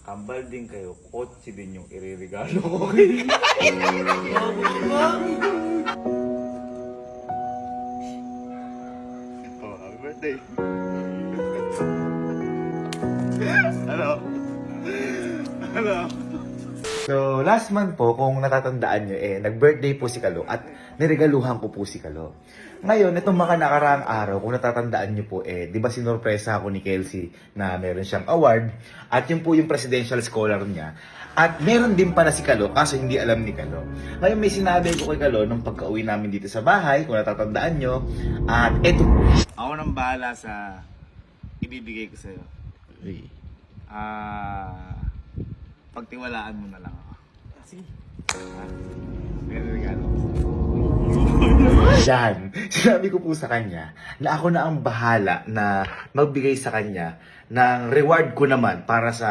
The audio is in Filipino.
kambal din kayo, kotse din yung iririgalo ko. Oh, happy birthday. Hello. Hello. So, last month po, kung natatandaan nyo, nag-birthday po si Kalo at niregaluhan ko po si Kalo. Ngayon, itong mga nakaraang araw, kung natatandaan nyo po, di ba sinorpresa ako ni Kelsey na meron siyang award at yun po yung presidential scholar niya. At meron din pala si Kalo, kaso hindi alam ni Kalo. Ngayon, may sinabi ko kay Kalo nung pagka-uwi namin dito sa bahay, kung natatandaan nyo, at eto po. Ako nang bahala sa ibibigay ko sa'yo. Pagtiwalaan mo na lang ako. Sige. May regalo ko sa'yo. Yan. Sinabi ko po sa kanya na ako na ang bahala na magbigay sa kanya ng reward ko naman para sa